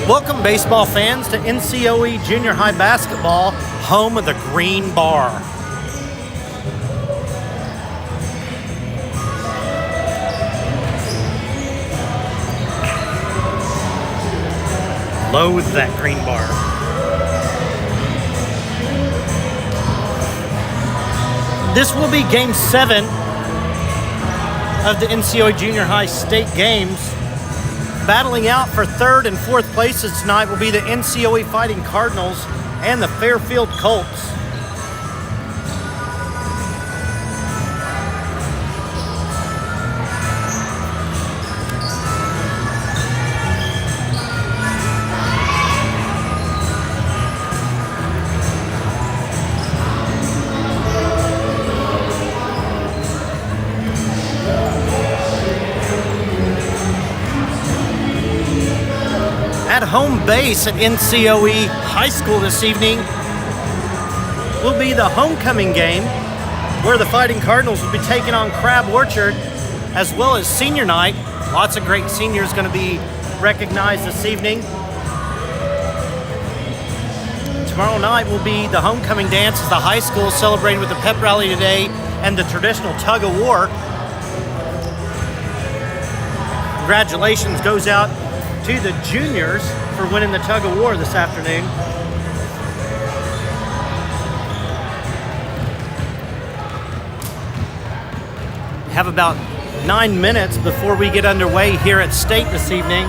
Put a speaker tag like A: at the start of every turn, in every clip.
A: Welcome, baseball fans, to NCOE Junior High Basketball, home of the Green Bar. Loathe that Green Bar. This will be Game 7 of the NCOE Junior High State Games. Battling out for third and fourth places tonight will be the NCOE Fighting Cardinals and the Fairfield Colts. At home base at NCOE High School this evening will be the homecoming game, where the Fighting Cardinals will be taking on Crab Orchard, as well as senior night. Lots of great seniors going to be recognized this evening. Tomorrow night will be the homecoming dance as the high school celebrated with the pep rally today and the traditional tug of war. Congratulations goes out to the juniors for winning the tug of war this afternoon. We have about 9 minutes before we get underway here at State this evening.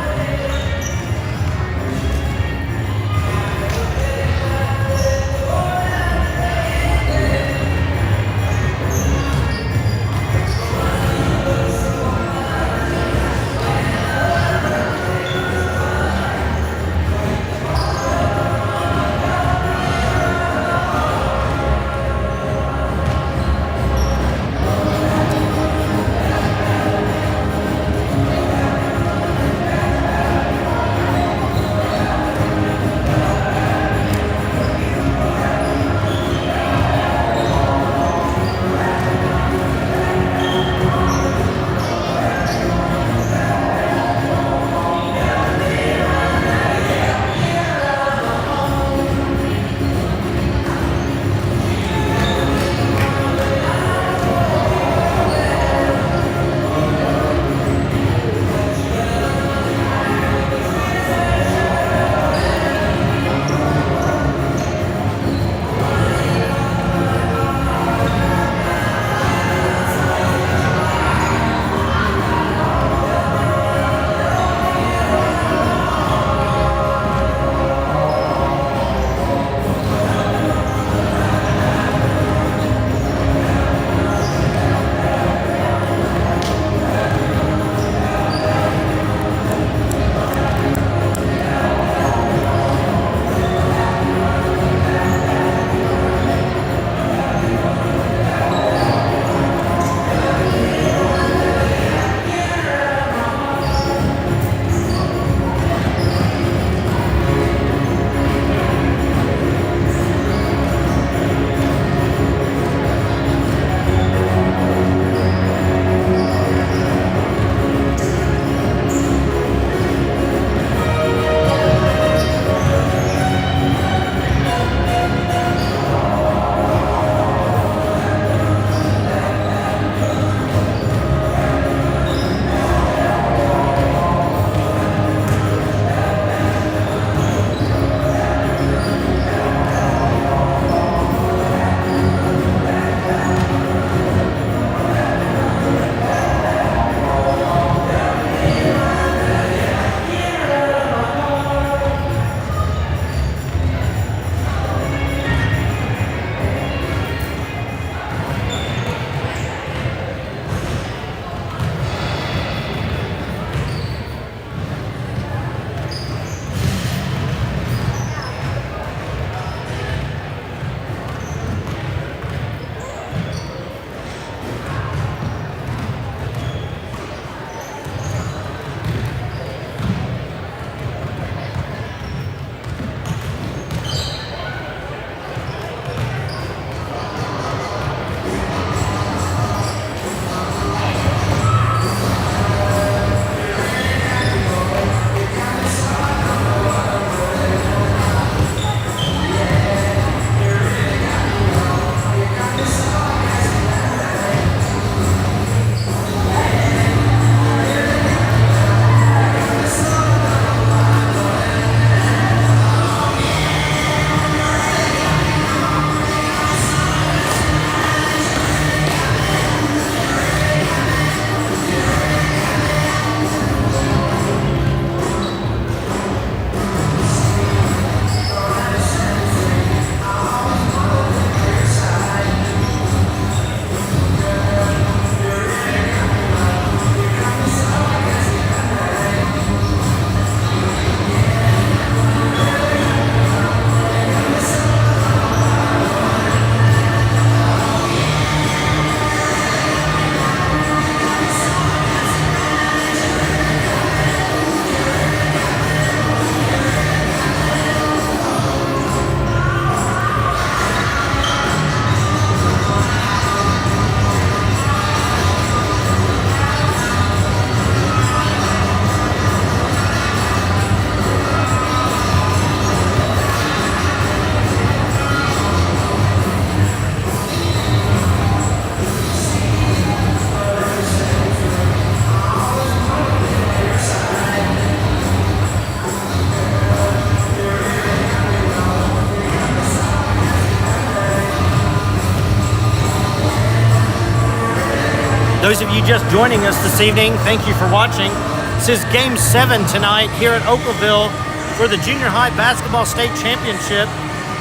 A: Those of you just joining us this evening, thank you for watching. This is Game 7 tonight here at Oakville for the Junior High Basketball State Championship.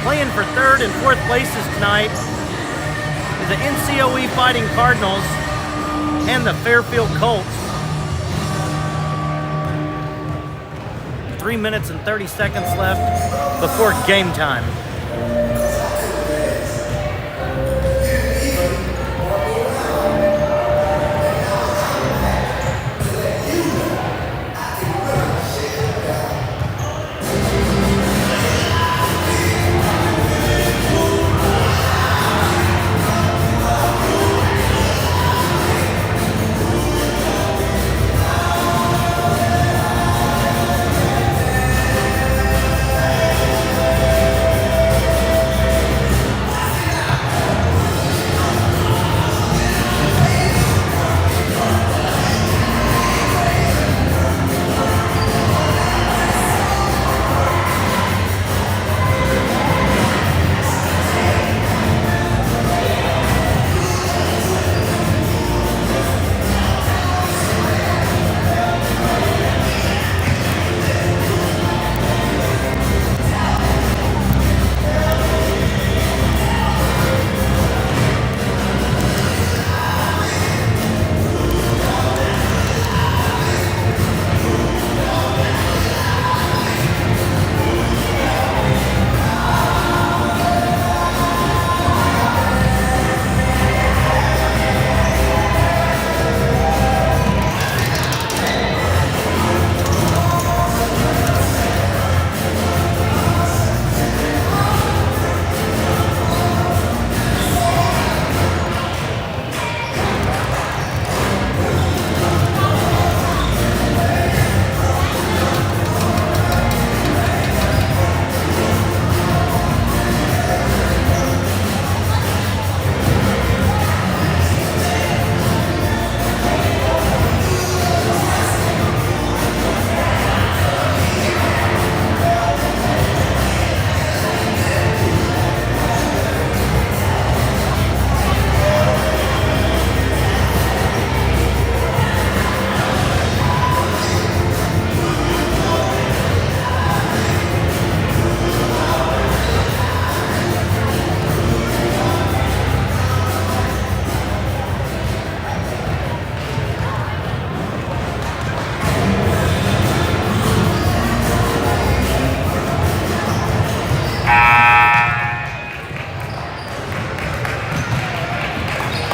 A: Playing for 3rd and 4th places tonight is the NCOE Fighting Cardinals and the Fairfield Colts. 3 minutes and 30 seconds left before game time.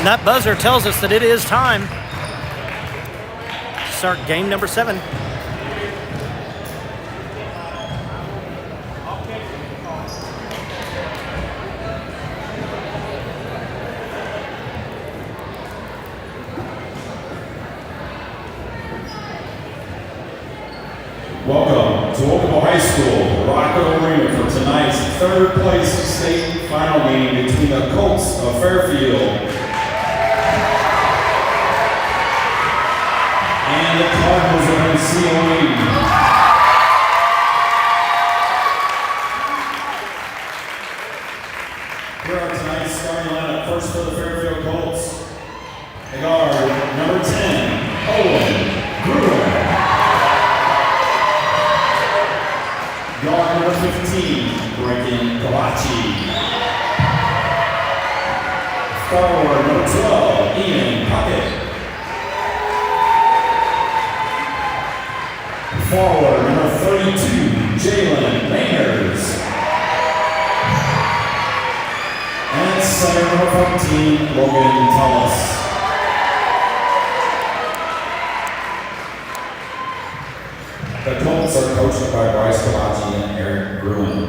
A: And that buzzer tells us that it is time to start game number 7.
B: Welcome to Oakville High School, Rocket Arena for tonight's 3rd place state final game between the Colts of Fairfield and the Cardinals of NCOE. Here are tonight's starting lineup. First for the Fairfield Colts, the guard, number 10, Owen Brewer. Guard number 15, Brendan Kalachi. Forward number 12, Ian Puckett. Forward number 32, Jalen Langers. And center number 14, Logan Tullis. The Colts are coached by Bryce Kalachi and Eric Gruen.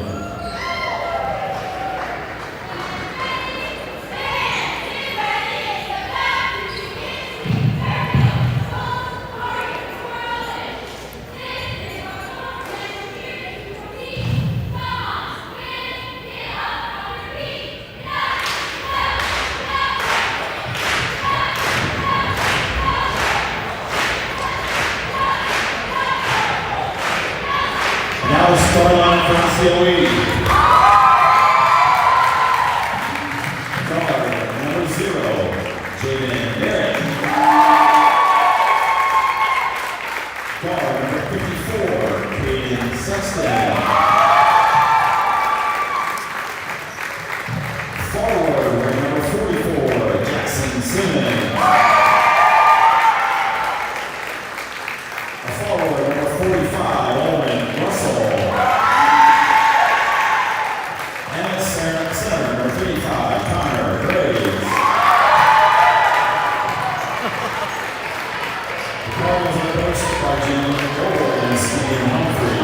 B: Now the start line for NCOE. Guard number 0, Jaden Barrett. Cardinals are coached by Jim Cole and Stephen Humphrey.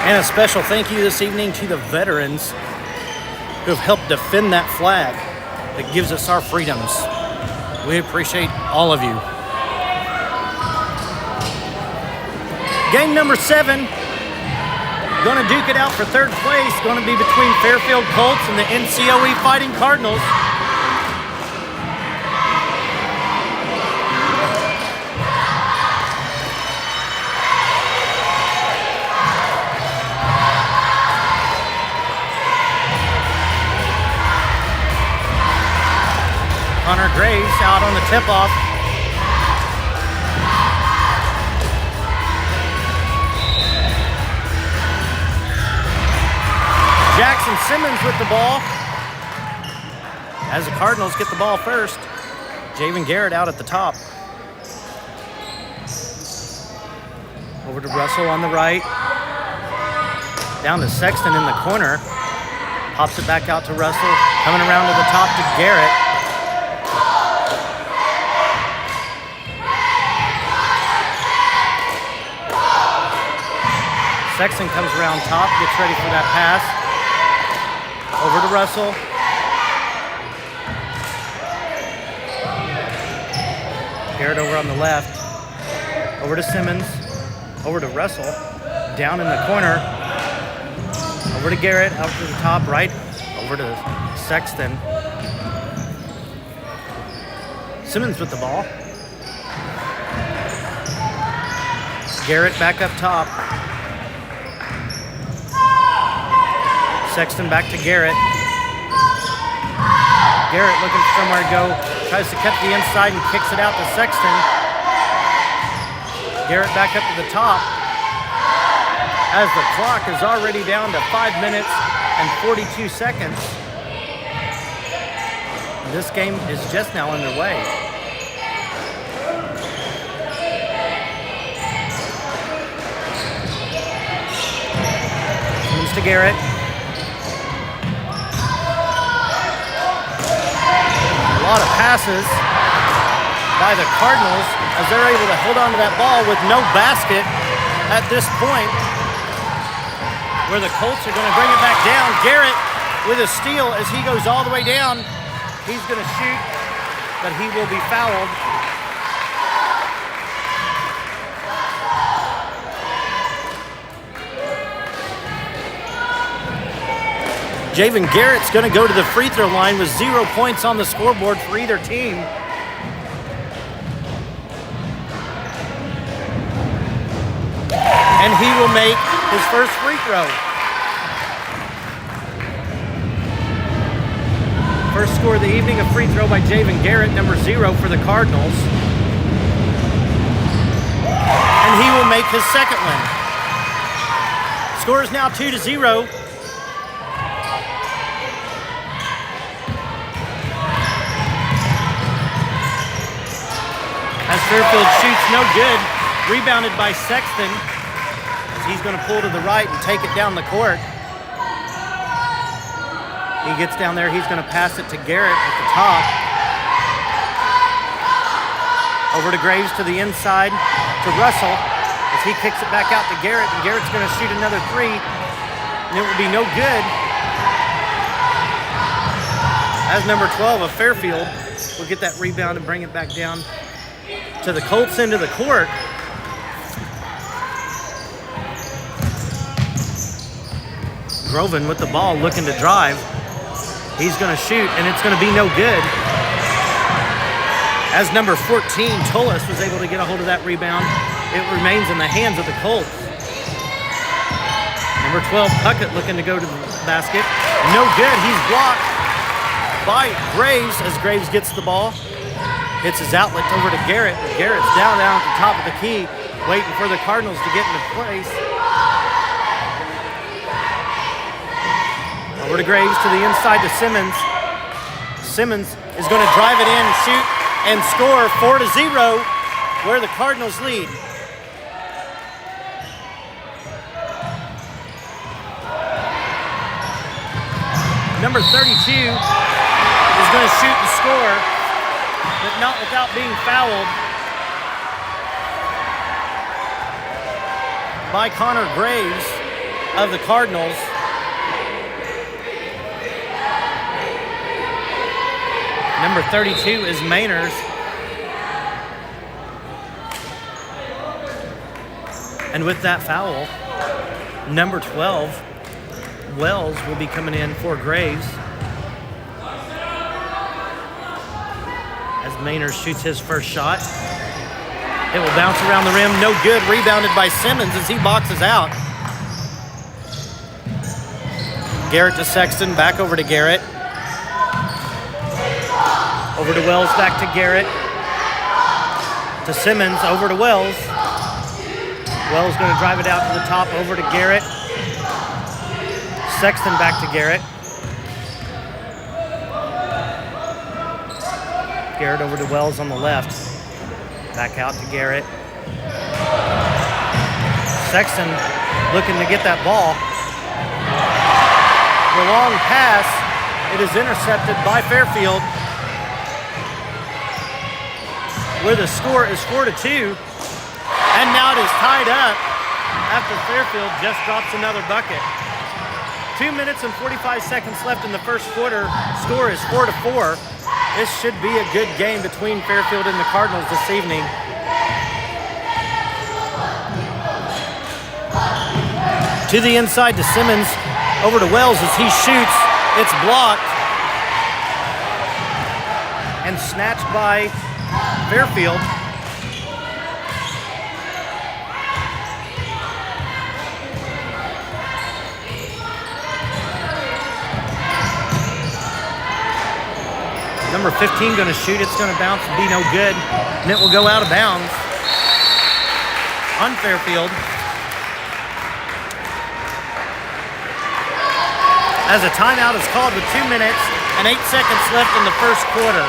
A: And a special thank you this evening to the veterans who have helped defend that flag that gives us our freedoms. We appreciate all of you. Game number 7, going to duke it out for third place, going to be between Fairfield Colts and the NCOE Fighting Cardinals. Hunter Graves out on the tip-off. Jackson Simmons with the ball. As the Cardinals get the ball first. Javen Garrett out at the top. Over to Russell on the right. Down to Sexton in the corner. Pops it back out to Russell. Coming around to the top to Garrett. Sexton comes around top, gets ready for that pass. Over to Russell. Garrett over on the left. Over to Simmons. Over to Russell. Down in the corner. Over to Garrett, up to the top right. Over to Sexton. Simmons with the ball. Garrett back up top. Sexton back to Garrett. Garrett looking for somewhere to go. Tries to cut the inside and kicks it out to Sexton. Garrett back up to the top. As the clock is already down to 5 minutes and 42 seconds. This game is just now underway. Comes to Garrett. A lot of passes by the Cardinals as they're able to hold on to that ball with no basket at this point, where the Colts are going to bring it back down. Garrett with a steal as he goes all the way down. He's going to shoot, but he will be fouled. Javen Garrett's going to go to the free throw line with 0 points on the scoreboard for either team. his first free throw. First score of the evening, a free throw by Javen Garrett, number 0 for the Cardinals. And he will make his second one. Score is now 2-0. As Fairfield shoots no good, rebounded by Sexton. As he's going to pull to the right and take it down the court. He gets down there, he's going to pass it to Garrett at the top. Over to Graves to the inside to Russell as he kicks it back out to Garrett, and Garrett's going to shoot another 3, and it will be no good. As number 12 of Fairfield will get that rebound and bring it back down to the Colts end of the court. Groven with the ball looking to drive. He's going to shoot, and it's going to be no good. As number 14, Tullis, was able to get a hold of that rebound, it remains in the hands of the Colts. Number 12, Puckett, looking to go to the basket. No good. He's blocked by Graves as Graves gets the ball. Hits his outlet over to Garrett. Garrett's down at the top of the key, waiting for the Cardinals to get into place. Over to Graves to the inside to Simmons. Simmons is going to drive it in, shoot, and score 4-0, where the Cardinals lead. Number 32 is going to shoot and score, but not without being fouled by Connor Graves of the Cardinals. Number 32 is Mainers. And with that foul, number 12, Wells, will be coming in for Graves. As Mainers shoots his first shot. It will bounce around the rim, no good. Rebounded by Simmons as he boxes out. Garrett to Sexton, back over to Garrett. Over to Wells, back to Garrett. To Simmons, over to Wells. Wells going to drive it out to the top, over to Garrett. Sexton back to Garrett. Garrett over to Wells on the left. Back out to Garrett. Sexton looking to get that ball. The long pass, it is intercepted by Fairfield, where the score is 4-2. And now it is tied up after Fairfield just drops another bucket. 2 minutes and 45 seconds left in the first quarter. Score is 4-4. This should be a good game between Fairfield and the Cardinals this evening. To the inside to Simmons, over to Wells as he shoots. It's blocked and snatched by Fairfield. Number 15 going to shoot. It's going to bounce and be no good. And it will go out of bounds on Fairfield. As a timeout is called with 2 minutes and 8 seconds left in the first quarter.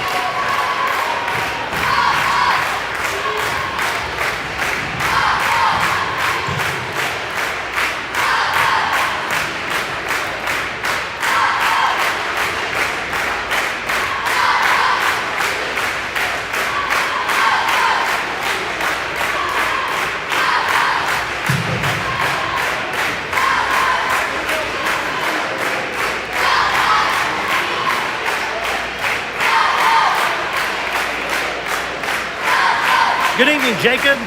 A: Good evening, Jacob.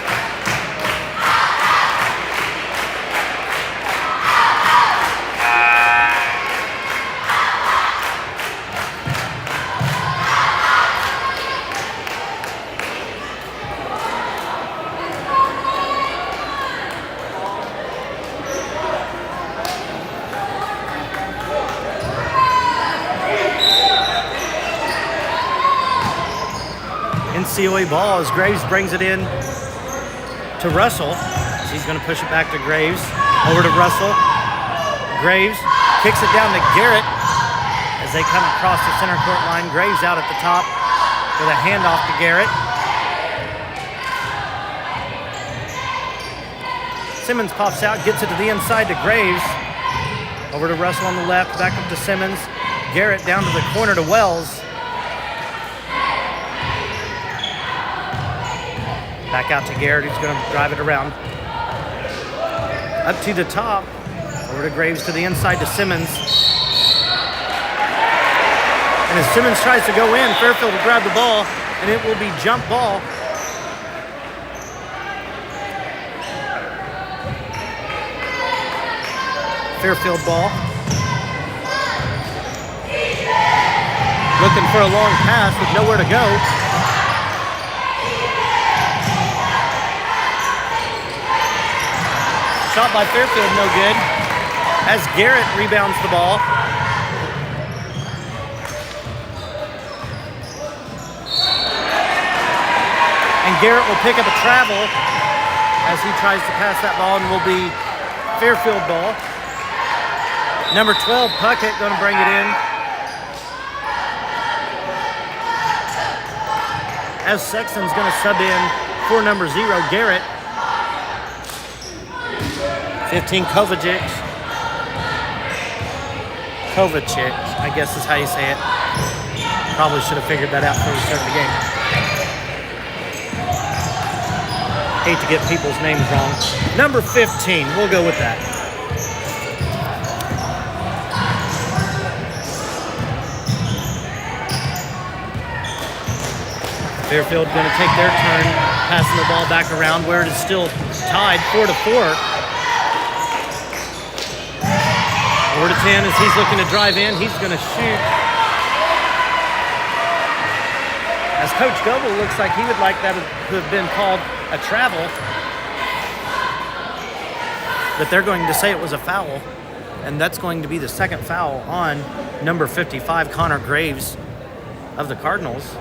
A: NCOE ball as Graves brings it in to Russell. He's going to push it back to Graves. Over to Russell. Graves kicks it down to Garrett as they come across the center court line. Graves out at the top with a handoff to Garrett. Simmons pops out, gets it to the inside to Graves. Over to Russell on the left, back up to Simmons. Garrett down to the corner to Wells. Back out to Garrett, who's going to drive it around. Up to the top. Over to Graves to the inside to Simmons. And as Simmons tries to go in, Fairfield will grab the ball, and it will be jump ball. Fairfield ball. Looking for a long pass with nowhere to go. Shot by Fairfield, no good. As Garrett rebounds the ball. And Garrett will pick up a travel as he tries to pass that ball, and will be Fairfield ball. Number 12, Puckett, going to bring it in. As Sexton's going to sub in for number 0, Garrett. 15, Kovacic. Kovacic, I guess is how you say it. Probably should have figured that out before we started the game. Hate to get people's names wrong. Number 15, we'll go with that. Fairfield going to take their turn, passing the ball back around where it is still tied 4-4. 4-10 as he's looking to drive in. He's going to shoot. As Coach Goebel looks like he would like that to have been called a travel. But they're going to say it was a foul. And that's going to be the second foul on number 55, Connor Graves of the Cardinals.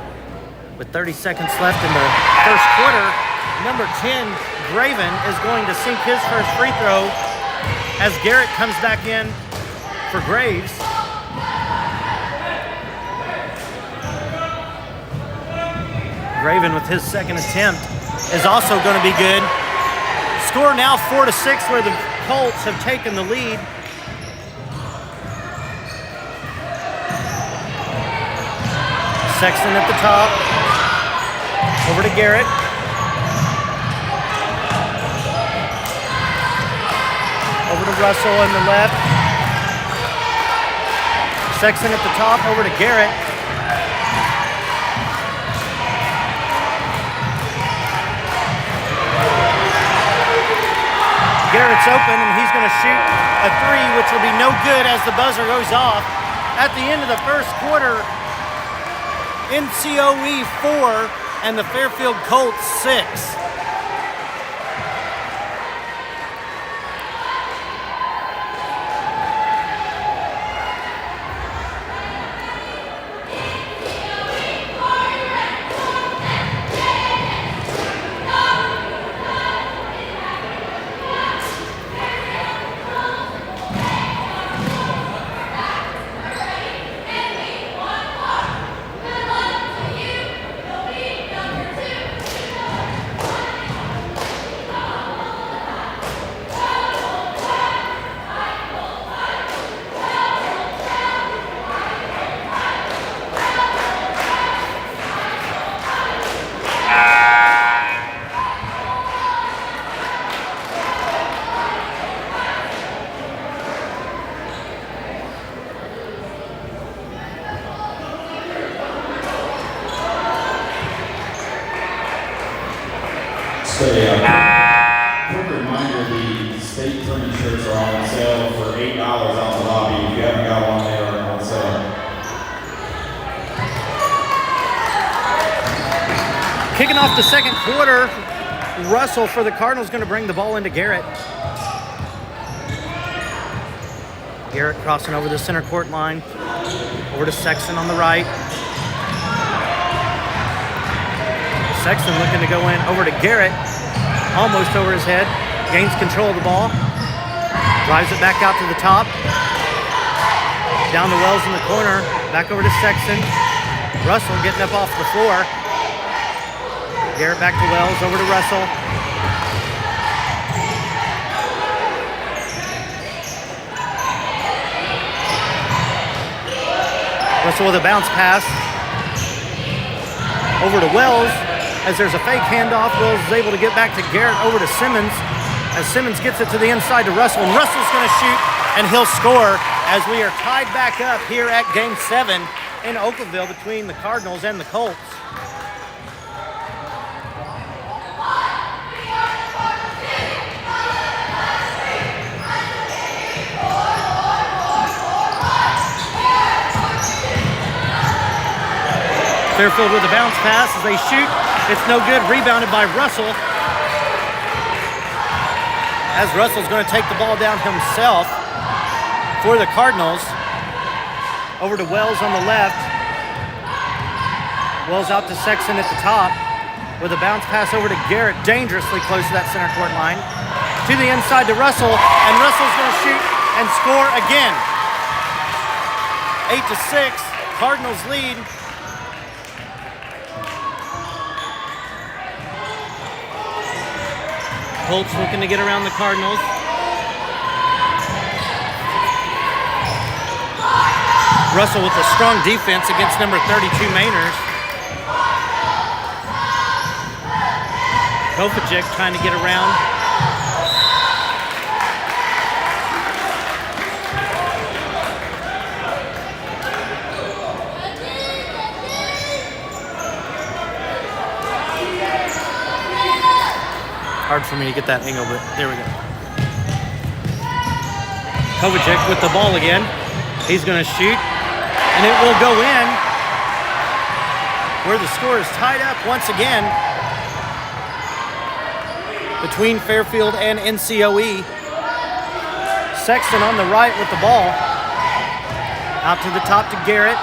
A: With 30 seconds left in the first quarter, number 10, Graven, is going to sink his first free throw as Garrett comes back in for Graves. Graven with his second attempt is also going to be good. Score now 4-6 where the Colts have taken the lead. Sexton at the top. Over to Garrett. Over to Russell on the left. Sexton at the top, over to Garrett. Garrett's open and he's going to shoot a three, which will be no good as the buzzer goes off. At the end of the first quarter, NCOE 4 and the Fairfield Colts 6.
B: Quick reminder, the state tournament shirts are on sale for $8 out the lobby. If you haven't got one, they are on sale.
A: Kicking off the second quarter, Russell for the Cardinals going to bring the ball into Garrett. Garrett crossing over the center court line. Over to Sexton on the right. Sexton looking to go in over to Garrett. Almost over his head. Gains control of the ball. Drives it back out to the top. Down to Wells in the corner. Back over to Sexton. Russell getting up off the floor. Garrett back to Wells. Over to Russell. Russell with a bounce pass. Over to Wells. As there's a fake handoff, Wells is able to get back to Garrett. Over to Simmons. As Simmons gets it to the inside to Russell. And Russell's going to shoot, and he'll score as we are tied back up here at Game 7 in Oakville between the Cardinals and the Colts. Fairfield with a bounce pass as they shoot. It's no good. Rebounded by Russell. As Russell's going to take the ball down himself for the Cardinals. Over to Wells on the left. Wells out to Sexton at the top with a bounce pass over to Garrett. Dangerously close to that center court line. To the inside to Russell. And Russell's going to shoot and score again. 8-6. Cardinals lead. Colts looking to get around the Cardinals. Russell with a strong defense against number 32 Mainers. Kovacic trying to get around. Hard for me to get that angle, but there we go. Kovacic with the ball again. He's going to shoot, and it will go in, where the score is tied up once again between Fairfield and NCOE. Sexton on the right with the ball. Out to the top to Garrett.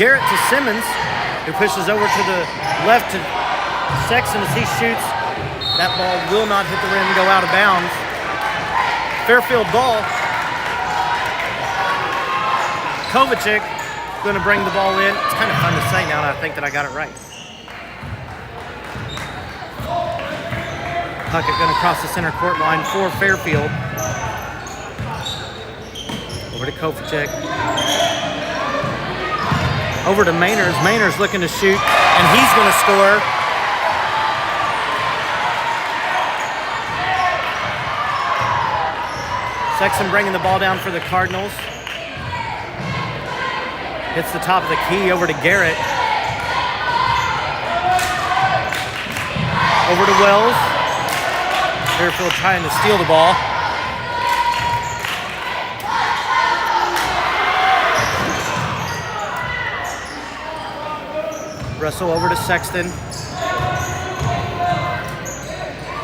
A: Garrett to Simmons, who pushes over to the left to Sexton as he shoots. That ball will not hit the rim and go out of bounds. Fairfield ball. Kovacic going to bring the ball in. It's kind of fun to say now that I think that I got it right. Puckett going to cross the center court line for Fairfield. Over to Kovacic. Over to Mainers. Mainers looking to shoot, and he's going to score. Sexton bringing the ball down for the Cardinals. Hits the top of the key over to Garrett. Over to Wells. Fairfield trying to steal the ball. Russell over to Sexton.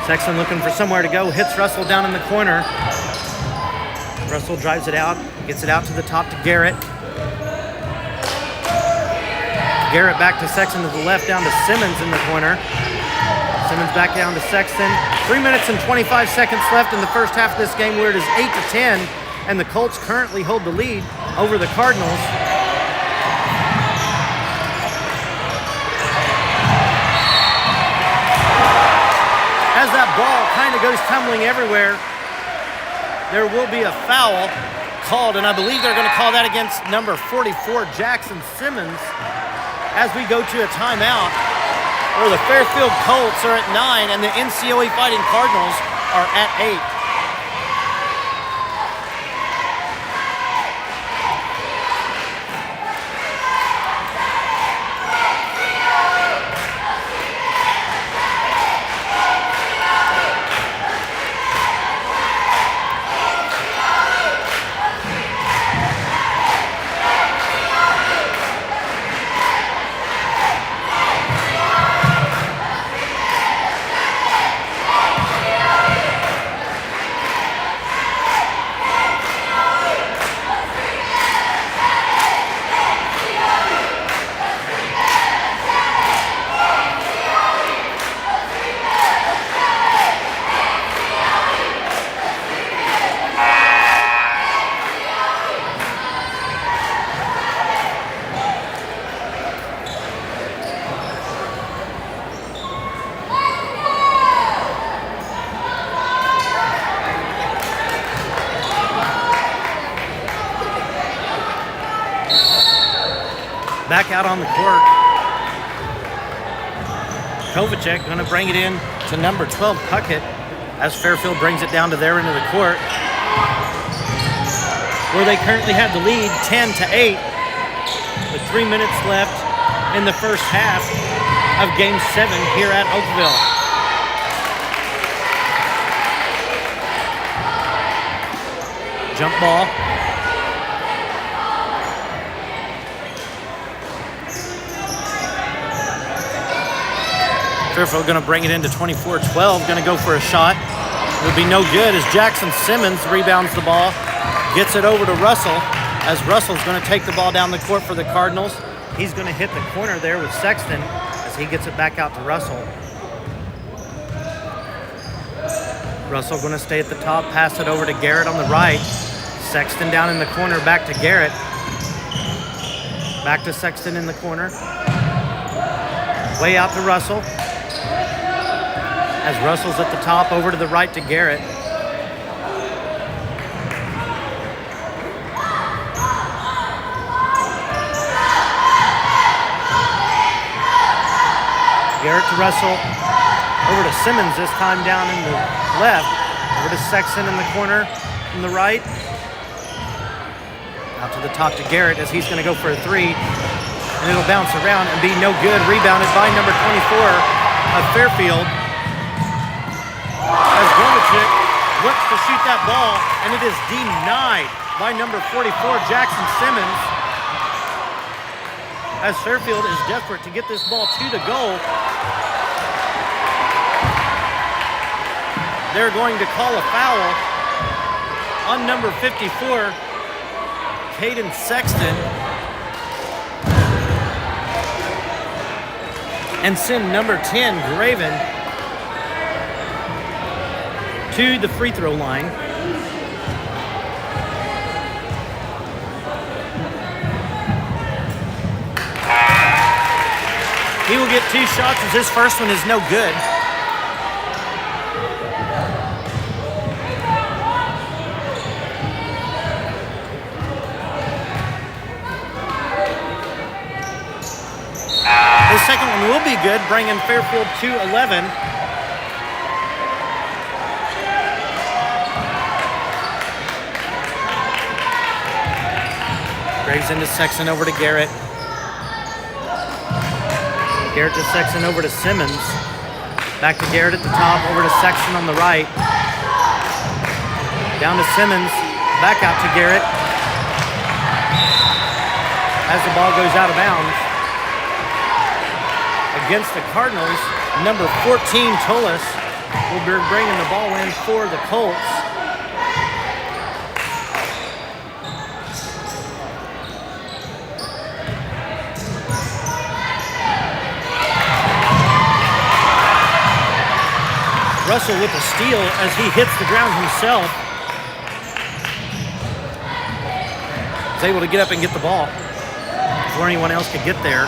A: Sexton looking for somewhere to go. Hits Russell down in the corner. Russell drives it out, gets it out to the top to Garrett. Garrett back to Sexton to the left, down to Simmons in the corner. Simmons back down to Sexton. 3 minutes and 25 seconds left in the first half of this game, where it is 8-10, and the Colts currently hold the lead over the Cardinals. As that ball kind of goes tumbling everywhere, there will be a foul called, and I believe they're going to call that against number 44, Jackson Simmons, as we go to a timeout, where the Fairfield Colts are at 9 and the NCOE Fighting Cardinals are at 8. Back out on the court. Kovacek going to bring it in to number 12, Puckett, as Fairfield brings it down to their end of the court, where they currently have the lead 10-8, with 3 minutes left in the first half of Game 7 here at Oakville. Jump ball. Fairfield going to bring it into 24-12, going to go for a shot. It'll be no good as Jackson Simmons rebounds the ball, gets it over to Russell, as Russell's going to take the ball down the court for the Cardinals. He's going to hit the corner there with Sexton as he gets it back out to Russell. Russell going to stay at the top, pass it over to Garrett on the right. Sexton down in the corner, back to Garrett. Back to Sexton in the corner. Way out to Russell. As Russell's at the top, over to the right to Garrett. Garrett to Russell. Over to Simmons this time down in the left. Over to Sexton in the corner from the right. Out to the top to Garrett as he's going to go for a three. And it'll bounce around and be no good. Rebounded by number 24 of Fairfield. As Gormachik looks to shoot that ball, and it is denied by number 44, Jackson Simmons. As Fairfield is desperate to get this ball to the goal. They're going to call a foul on number 54, Caden Sexton, and send number 10, Graven, to the free throw line. He will get 2 shots as his first one is no good. His second one will be good, bringing Fairfield to 11. Graves into Sexton, over to Garrett. Garrett to Sexton, over to Simmons. Back to Garrett at the top, over to Sexton on the right. Down to Simmons, back out to Garrett. As the ball goes out of bounds. Against the Cardinals, number 14, Tullis, will be bringing the ball in for the Colts. Russell with a steal as he hits the ground himself. He's able to get up and get the ball before anyone else could get there.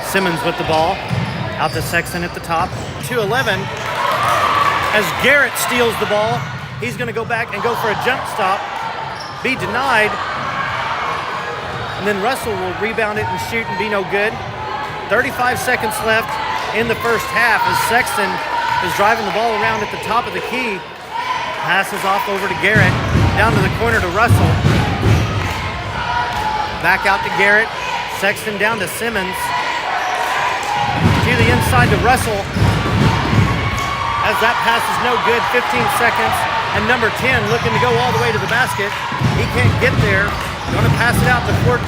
A: Simmons with the ball, out to Sexton at the top, 2-11. As Garrett steals the ball, he's going to go back and go for a jump stop, be denied, and then Russell will rebound it and shoot and be no good. 35 seconds left in the first half as Sexton is driving the ball around at the top of the key. Passes off over to Garrett, down to the corner to Russell. Back out to Garrett, Sexton down to Simmons. To the inside to Russell, as that pass is no good, 15 seconds, and number 10 looking to go all the way to the basket. He can't get there, going to pass it out to 14,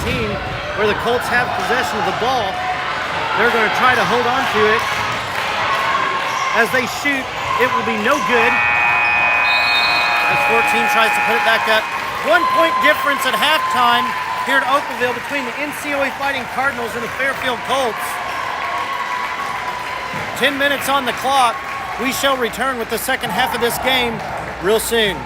A: where the Colts have possession of the ball. They're going to try to hold on to it. As they shoot, it will be no good, as 14 tries to put it back up. 1 point difference at halftime here at Oakville between the NCOE Fighting Cardinals and the Fairfield Colts. 10 minutes on the clock. We shall return with the second half of this game real soon.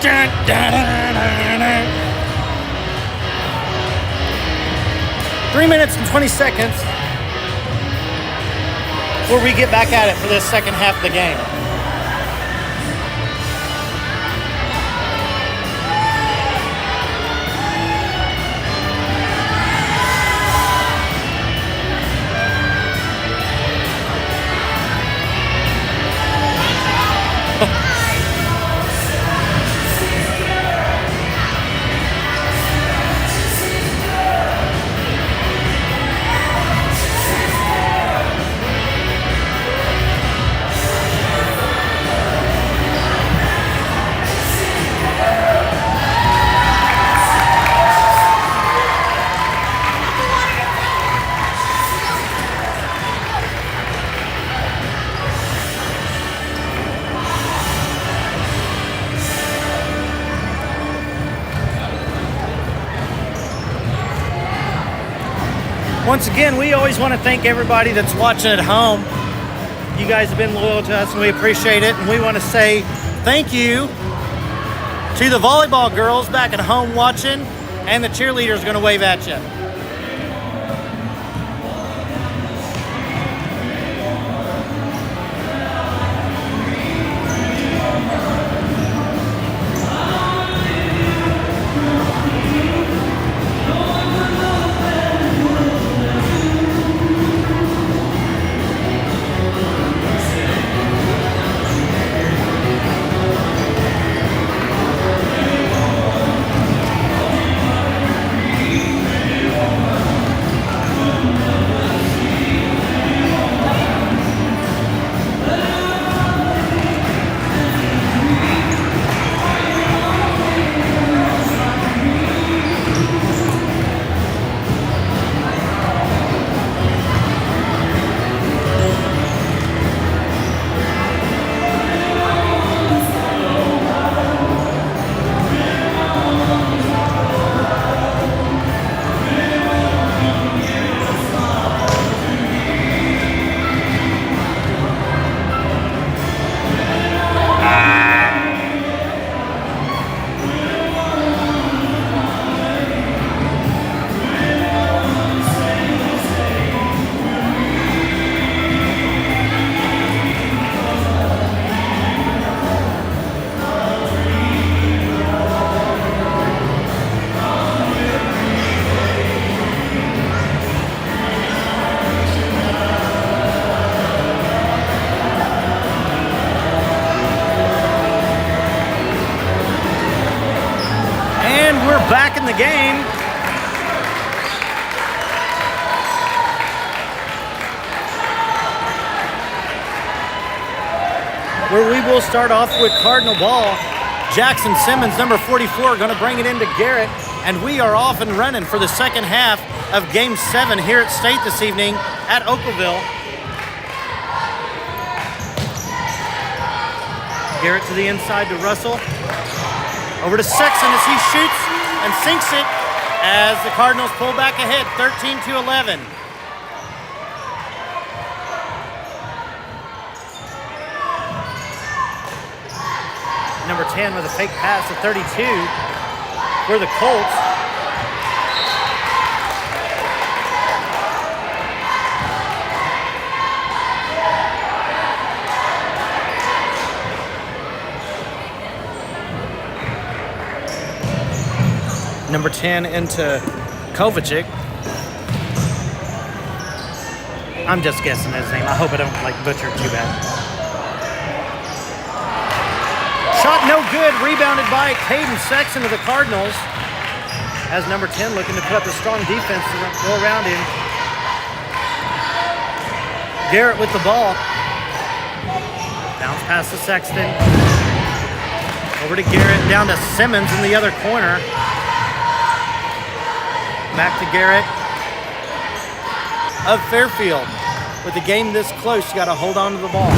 A: Dun, dun, dun, dun, dun. 3 minutes and 20 seconds before we get back at it for this second half of the game. Once again, we always want to thank everybody that's watching at home. You guys have been loyal to us and we appreciate it. And we want to say thank you to the volleyball girls back at home watching, and the cheerleaders going to wave at you. Back in the game. Where we will start off with Cardinal ball. Jackson Simmons, number 44, going to bring it into Garrett. And we are off and running for the second half of Game 7 here at State this evening at Oakville. Garrett to the inside to Russell. Over to Sexton as he shoots and sinks it as the Cardinals pull back ahead, 13-11. Number 10 with a fake pass to 32 for the Colts. Number 10 into Kovacic. I'm just guessing his name. I hope I don't butcher it too bad. Shot no good. Rebounded by Caden Sexton of the Cardinals. As number 10 looking to put up a strong defense to go around him. Garrett with the ball. Bounce pass to Sexton. Over to Garrett. Down to Simmons in the other corner. Back to Garrett of Fairfield. With the game this close, you got to hold on to the ball.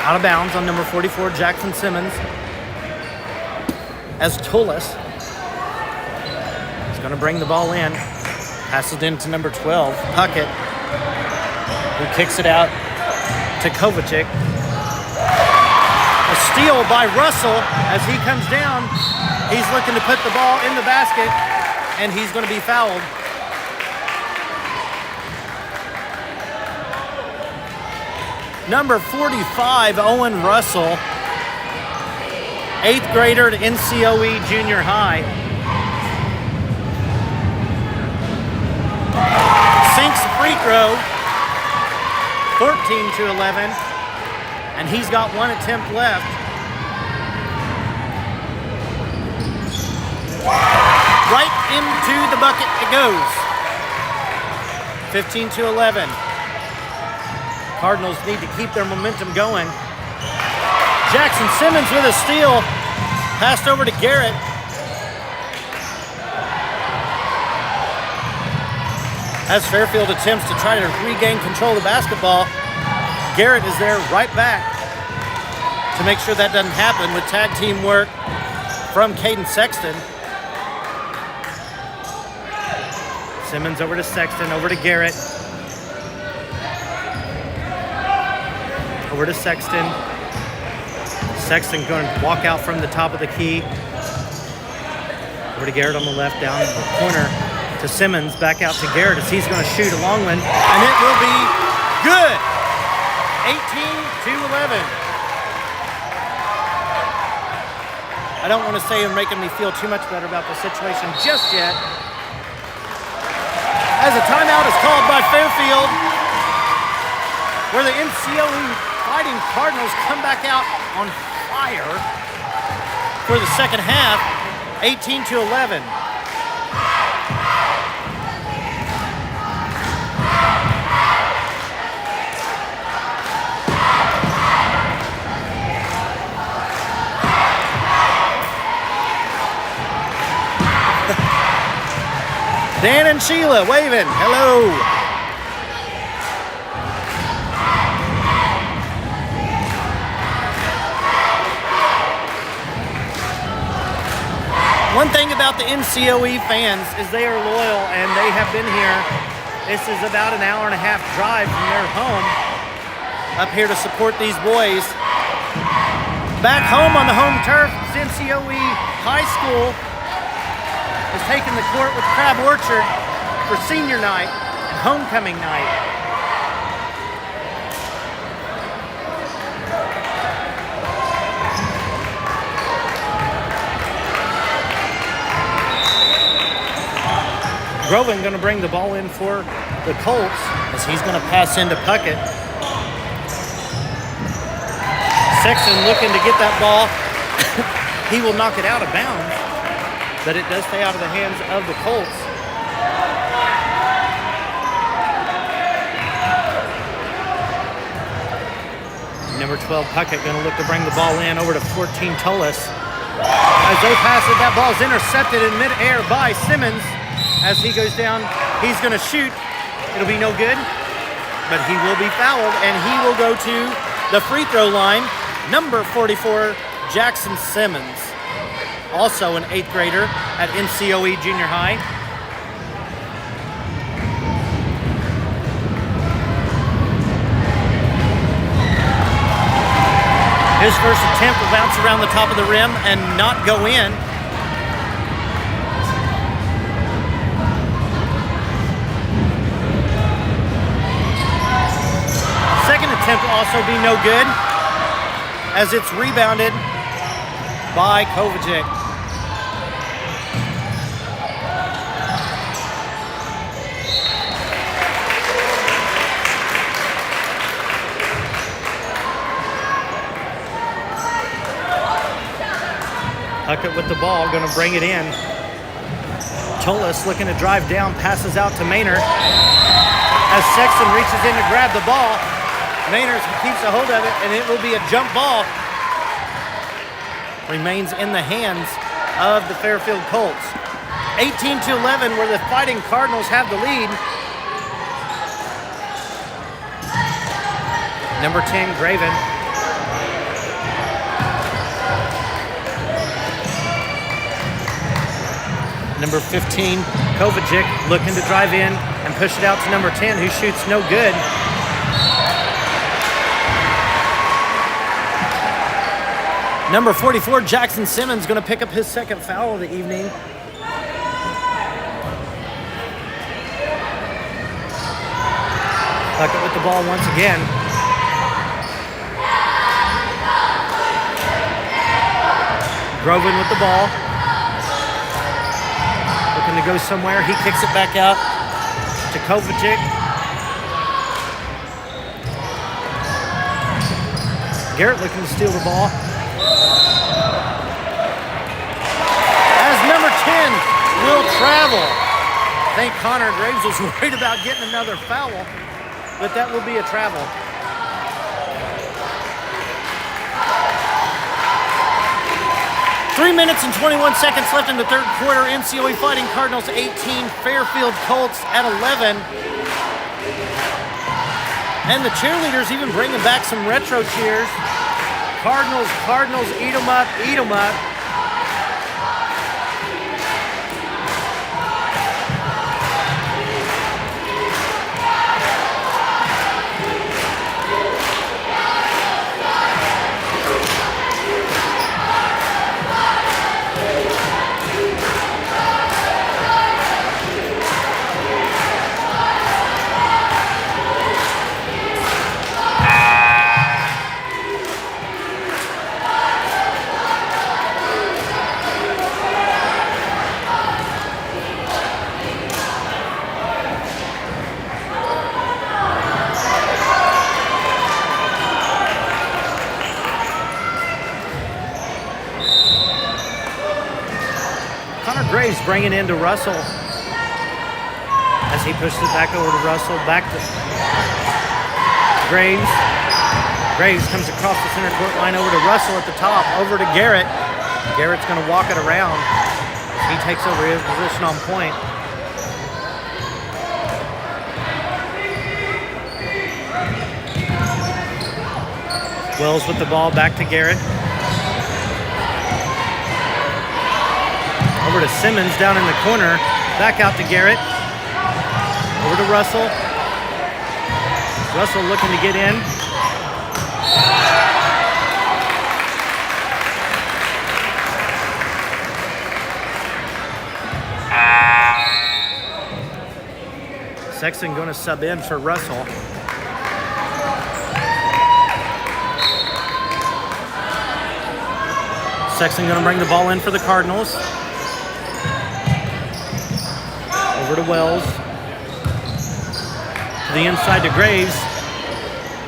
A: Out of bounds on number 44, Jackson Simmons. As Tullis is going to bring the ball in. Passes it into number 12, Puckett, who kicks it out to Kovacic. A steal by Russell as he comes down. He's looking to put the ball in the basket, and he's going to be fouled. Number 45, Owen Russell, 8th grader at NCOE Junior High. Sinks the free throw, 14-11, and he's got one attempt left. Right into the bucket it goes. 15-11. Cardinals need to keep their momentum going. Jackson Simmons with a steal. Passed over to Garrett. As Fairfield attempts to try to regain control of the basketball, Garrett is there right back to make sure that doesn't happen with tag team work from Caden Sexton. Simmons over to Sexton, over to Garrett. Over to Sexton. Sexton going to walk out from the top of the key. Over to Garrett on the left, down in the corner to Simmons, back out to Garrett as he's going to shoot a long one, and it will be good. 18-11. I don't want to say you're making me feel too much better about the situation just yet. As a timeout is called by Fairfield, where the NCOE Fighting Cardinals come back out on fire for the second half, 18-11. Dan and Sheila waving. Hello. One thing about the NCOE fans is they are loyal, and they have been here. This is about an hour and a half drive from their home up here to support these boys. Back home on the home turf, NCOE High School is taking the court with Crab Orchard for senior night and homecoming night. Groven going to bring the ball in for the Colts as he's going to pass into Puckett. Sexton looking to get that ball. He will knock it out of bounds, but it does stay out of the hands of the Colts. Number 12, Puckett, going to look to bring the ball in over to 14, Tullis. As they pass it, that ball is intercepted in midair by Simmons. As he goes down, he's going to shoot. It'll be no good, but he will be fouled, and he will go to the free throw line. Number 44, Jackson Simmons, also an 8th grader at NCOE Junior High. His first attempt will bounce around the top of the rim and not go in. Second attempt will also be no good as it's rebounded by Kovacic. Puckett with the ball, going to bring it in. Tullis looking to drive down, passes out to Maynard. As Sexton reaches in to grab the ball, Maynard keeps a hold of it, and it will be a jump ball. Remains in the hands of the Fairfield Colts. 18-11, where the Fighting Cardinals have the lead. Number 10, Graven. Number 15, Kovacic, looking to drive in and push it out to number 10, who shoots no good. Number 44, Jackson Simmons, going to pick up his second foul of the evening. Puckett with the ball once again. Groven with the ball. Looking to go somewhere. He kicks it back out to Kovacic. Garrett looking to steal the ball. As number 10 will travel. I think Connor Graves was worried about getting another foul, but that will be a travel. Three minutes and 21 seconds left in the third quarter. NCOE Fighting Cardinals 18, Fairfield Colts at 11. And the cheerleaders even bringing back some retro cheers. Cardinals, Cardinals, eat 'em up, eat 'em up. Graves bringing into Russell as he pushes it back over to Russell, back to Graves. Graves comes across the center court line over to Russell at the top, over to Garrett. Garrett's going to walk it around. He takes over his position on point. Wells with the ball, back to Garrett. Over to Simmons down in the corner. Back out to Garrett. Over to Russell. Russell looking to get in. Sexton going to sub in for Russell. Sexton going to bring the ball in for the Cardinals. Over to Wells. To the inside to Graves.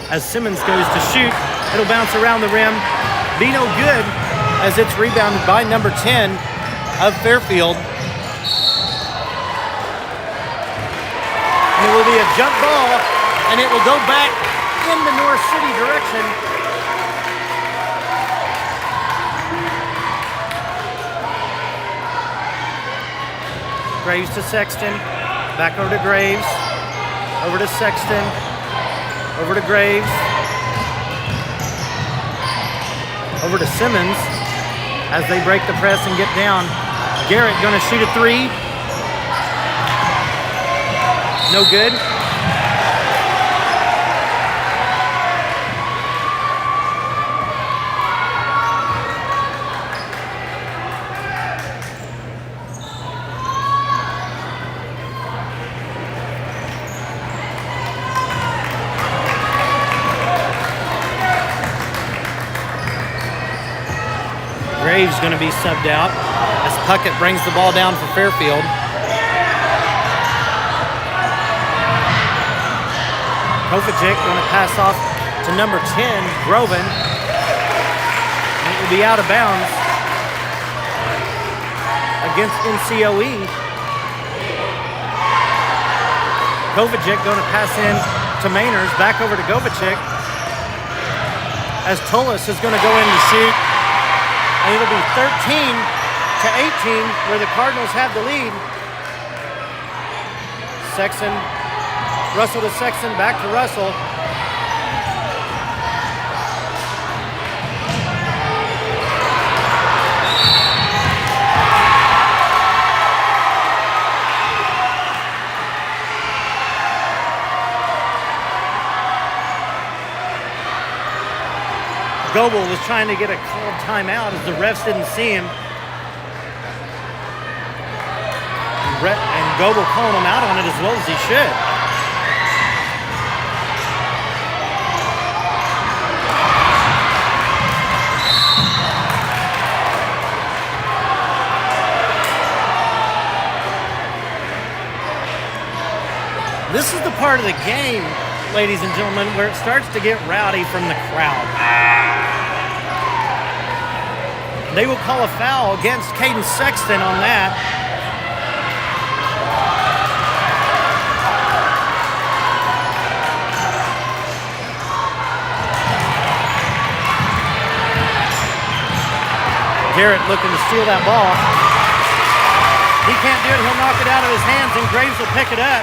A: As Simmons goes to shoot, it'll bounce around the rim. Be no good as it's rebounded by number 10 of Fairfield. And it will be a jump ball, and it will go back in the North City direction. Graves to Sexton, back over to Graves, over to Sexton, over to Graves, over to Simmons as they break the press and get down. Garrett gonna shoot a three. No good. Graves going to be subbed out as Puckett brings the ball down for Fairfield. Kovacic going to pass off to number 10, Groven. And it will be out of bounds against NCOE. Kovacic going to pass in to Mainers, back over to Kovacic. As Tullis is going to go in to shoot. And it'll be 13-18 where the Cardinals have the lead. Sexton, Russell to Sexton, back to Russell. Goebel was trying to get a called timeout as the refs didn't see him. And Goebel calling him out on it as well as he should. This is the part of the game, ladies and gentlemen, where it starts to get rowdy from the crowd. They will call a foul against Caden Sexton on that. Garrett looking to steal that ball. He can't do it. He'll knock it out of his hands, and Graves will pick it up.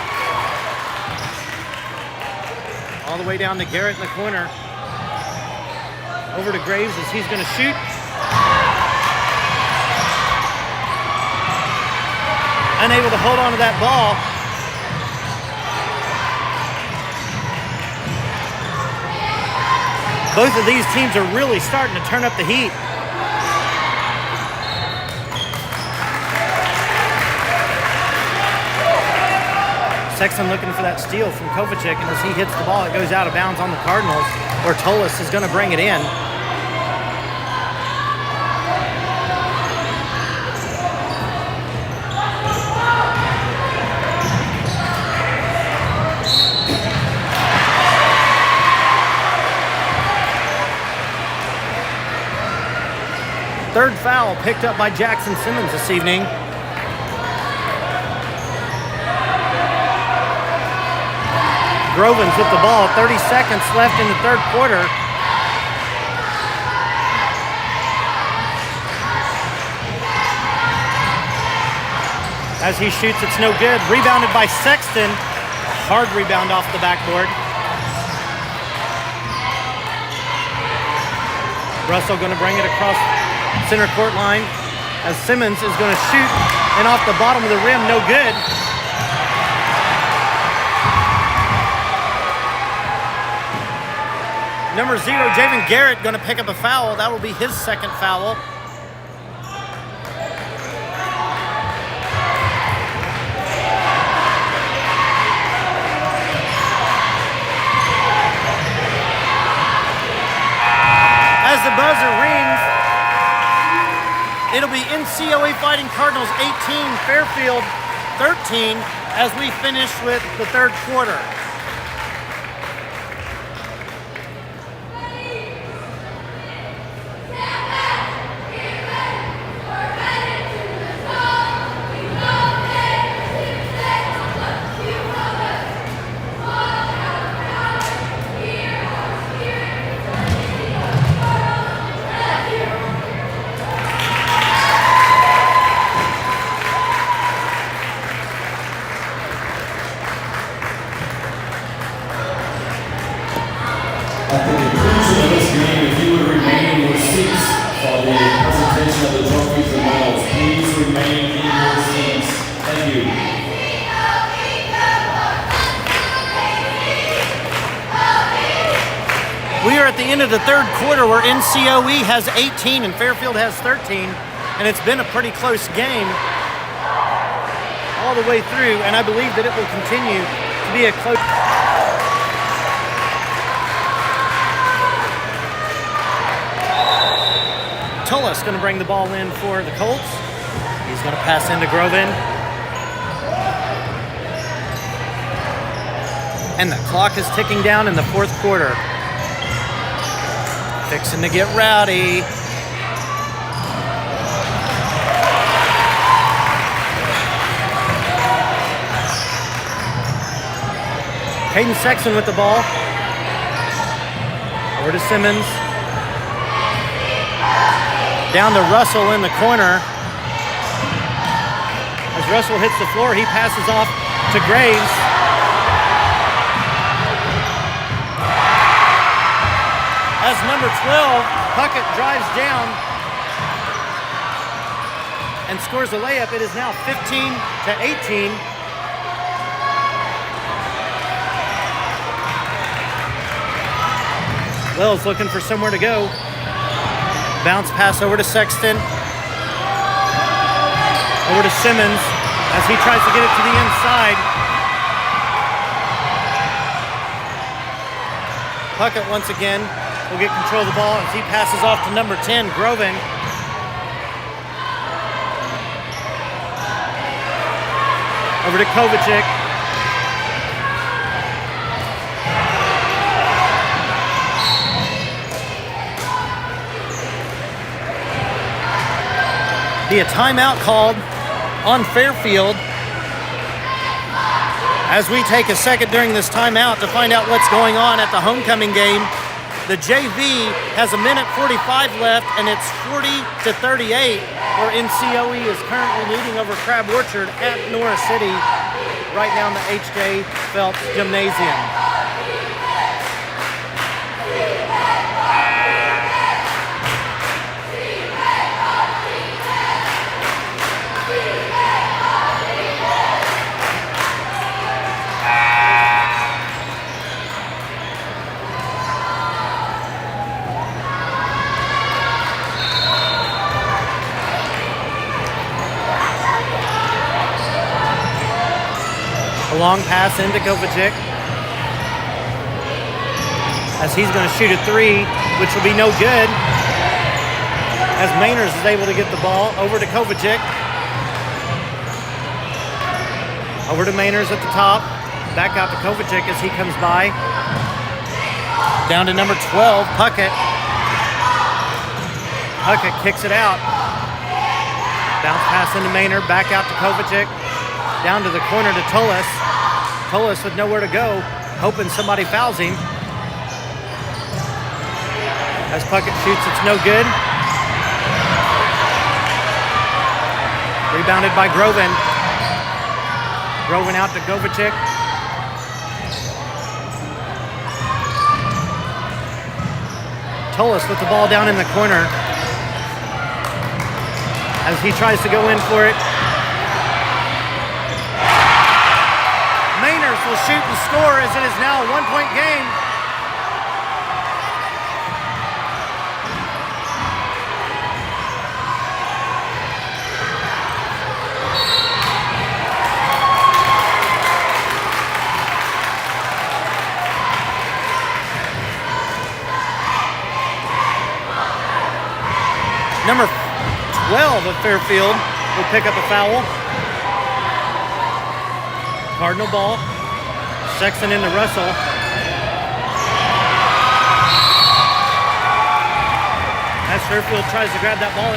A: All the way down to Garrett in the corner. Over to Graves as he's going to shoot. Unable to hold on to that ball. Both of these teams are really starting to turn up the heat. Sexton looking for that steal from Kovacic, and as he hits the ball, it goes out of bounds on the Cardinals, where Tolis is going to bring it in. Third foul picked up by Jackson Simmons this evening. Grovins with the ball, 30 seconds left in the third quarter. As he shoots, it's no good. Rebounded by Sexton. Hard rebound off the backboard. Russell going to bring it across center court line as Simmons is going to shoot, and off the bottom of the rim, no good. Number 0, Javen Garrett, going to pick up a foul. That will be his second foul. As the buzzer rings, it'll be NCOE Fighting Cardinals 18, Fairfield 13, as we finish with the third quarter.
B: At the conclusion of this game, if you would remain in your seats for the presentation of the trophies and medals, please remain in your seats. Thank you.
A: We are at the end of the third quarter where NCOE has 18 and Fairfield has 13, and it's been a pretty close game all the way through, and I believe that it will continue to be a close. Tullis going to bring the ball in for the Colts. He's going to pass into Grovin. And the clock is ticking down in the fourth quarter. Fixing to get rowdy. Caden Sexton with the ball. Over to Simmons. Down to Russell in the corner. As Russell hits the floor, he passes off to Graves. As number 12, Puckett drives down and scores a layup. It is now 15-18. Wells looking for somewhere to go. Bounce pass over to Sexton. Over to Simmons as he tries to get it to the inside. Puckett once again will get control of the ball as he passes off to number 10, Groven. Over to Kovacic. Be a timeout called on Fairfield as we take a second during this timeout to find out what's going on at the homecoming game. The JV has 1:45 left, and it's 40-38, where NCOE is currently leading over Crab Orchard at Norris City, right now in the H.J. Phelps Gymnasium. A long pass into Kovacic as he's going to shoot a three, which will be no good, as Mainers is able to get the ball over to Kovacic. Over to Mainers at the top. Back out to Kovacic as he comes by. Down to number 12, Puckett. Puckett kicks it out. Bounce pass into Maynard. Back out to Kovacic. Down to the corner to Tullis. Tullis with nowhere to go, hoping somebody fouls him. As Puckett shoots, it's no good. Rebounded by Groven. Groven out to Kovacic. Tullis with the ball down in the corner as he tries to go in for it. Mainers will shoot and score as it is now a one-point game. Number 12 of Fairfield will pick up a foul. Cardinal ball. Sexton into Russell. As Fairfield tries to grab that ball.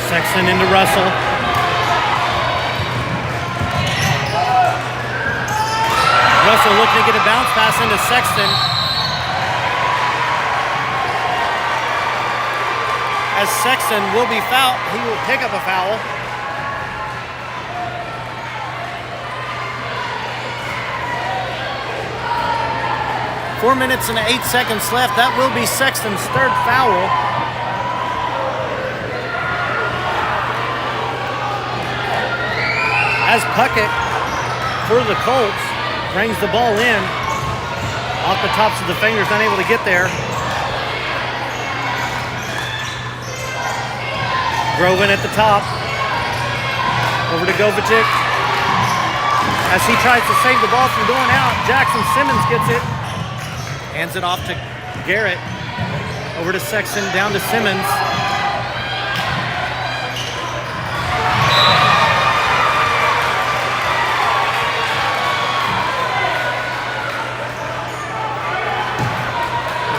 A: Sexton into Russell. Russell looking to get a bounce pass into Sexton. As Sexton will be fouled, he will pick up a foul. Four minutes and 8 seconds left. That will be Sexton's third foul. As Puckett, for the Colts, brings the ball in. Off the tops of the fingers, unable to get there. Groven at the top. Over to Kovacic. As he tries to save the ball from going out, Jackson Simmons gets it. Hands it off to Garrett. Over to Sexton, down to Simmons.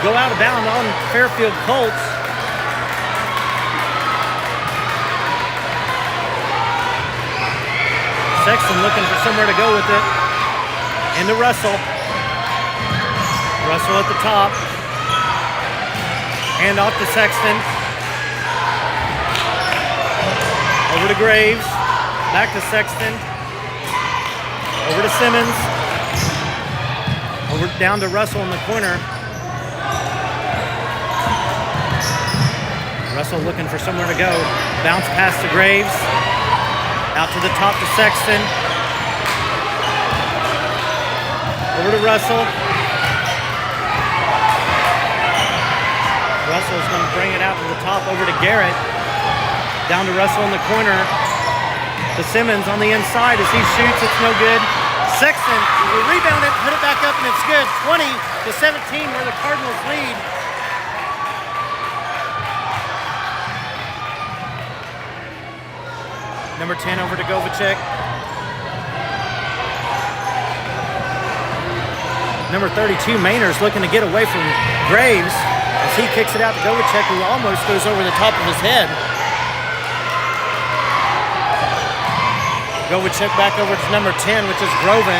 A: Go out of bounds on Fairfield Colts. Sexton looking for somewhere to go with it. Into Russell. Russell at the top. Hand off to Sexton. Over to Graves. Back to Sexton. Over to Simmons. Over down to Russell in the corner. Russell looking for somewhere to go. Bounce pass to Graves. Out to the top to Sexton. Over to Russell. Russell's going to bring it out to the top over to Garrett. Down to Russell in the corner. To Simmons on the inside as he shoots. It's no good. Sexton will rebound it, put it back up, and it's good. 20-17 where the Cardinals lead. Number 10 over to Govacek. Number 32, Mainer's looking to get away from Graves as he kicks it out to Govacek, who almost goes over the top of his head. Govacek back over to number 10, which is Groven.